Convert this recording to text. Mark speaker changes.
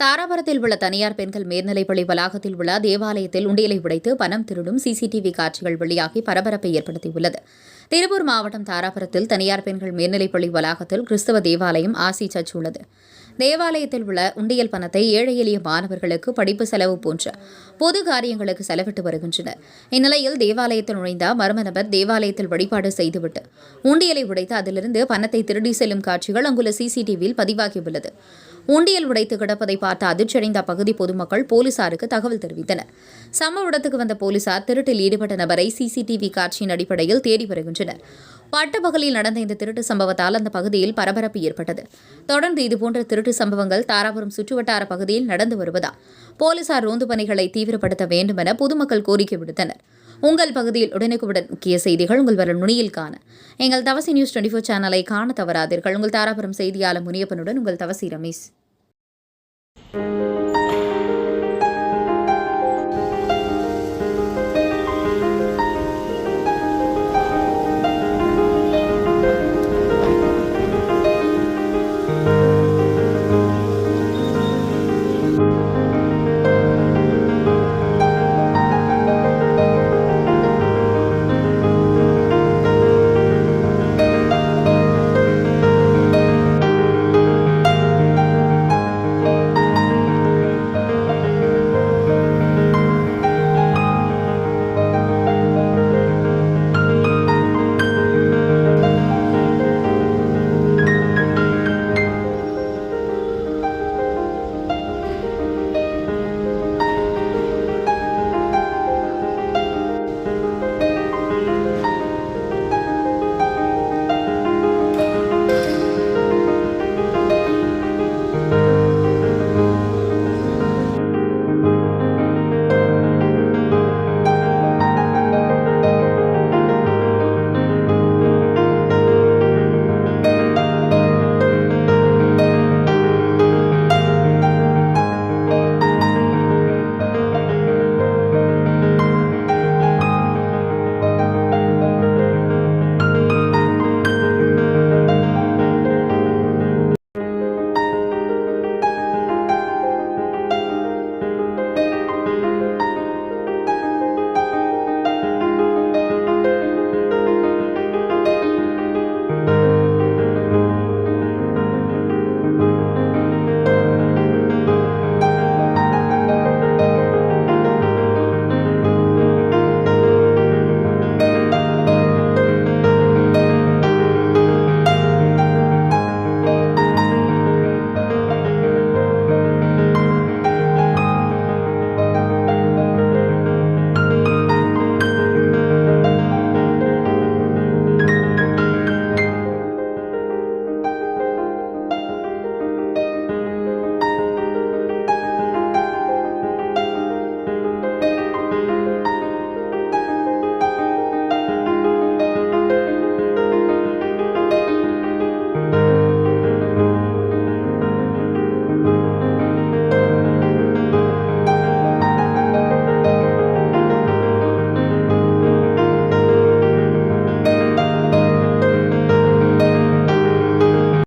Speaker 1: தாராபுரத்தில் உள்ள தனியார் பெண்கள் மேல்நிலைப்பள்ளி வளாகத்தில் உள்ள தேவாலயத்தில் உண்டியலை உடைத்து பணம் திருடும் சிசிடிவி காட்சிகள் வெளியாகி பரபரப்பை ஏற்படுத்தியுள்ளது. திருப்பூர் மாவட்டம் தாராபுரத்தில் தனியார் பெண்கள் மேல்நிலைப்பள்ளி வளாகத்தில் கிறிஸ்தவ தேவாலயம் ஆசி சர்ச் உள்ளது. தேவாலயத்தில் உள்ள உண்டியல் பணத்தை ஏழை எளிய மாணவர்களுக்கு படிப்பு செலவு போன்ற பொது காரியங்களுக்கு செலவிட்டு வருகின்றனர். இந்நிலையில் தேவாலயத்தில் நுழைந்த மர்ம நபர் தேவாலயத்தில் வழிபாடு செய்துவிட்டு உண்டியலை உடைத்து அதிலிருந்து பணத்தை திருடி செல்லும் காட்சிகள் அங்குள்ள சிசிடிவியில் பதிவாகியுள்ளது. உண்டியல் உடைத்து கிடப்பதை பார்த்து அதிர்ச்சியடைந்த அப்பகுதி பொதுமக்கள் போலீசாருக்கு தகவல் தெரிவித்தனர். சம்பவ இடத்துக்கு வந்த போலீசார் திருட்டில் ஈடுபட்ட நபரை சிசிடிவி காட்சியின் அடிப்படையில் தேடி வருகின்றனர். பட்டப்பகலில் நடந்த இந்த திருட்டு சம்பவத்தால் அந்த பகுதியில் பரபரப்பு ஏற்பட்டது. தொடர்ந்து இதுபோன்ற திருட்டு சம்பவங்கள் தாராபுரம் சுற்றுவட்டார பகுதியில் நடந்து வருவதால் போலீசார் ரோந்து பணிகளை தீவிரப்படுத்த வேண்டும் என பொதுமக்கள் கோரிக்கை விடுத்தனர். உங்கள் பகுதியில் உடனுக்குடன் முக்கிய செய்திகள் உங்கள் வர நுனியில் காண எங்கள் தவசி நியூஸ் 24 சேனலை காண தவறாதீர்கள். உங்கள் தாராபுரம் செய்தியாளர் முனியப்பனுடன் உங்கள் தவசி ரமேஷ்.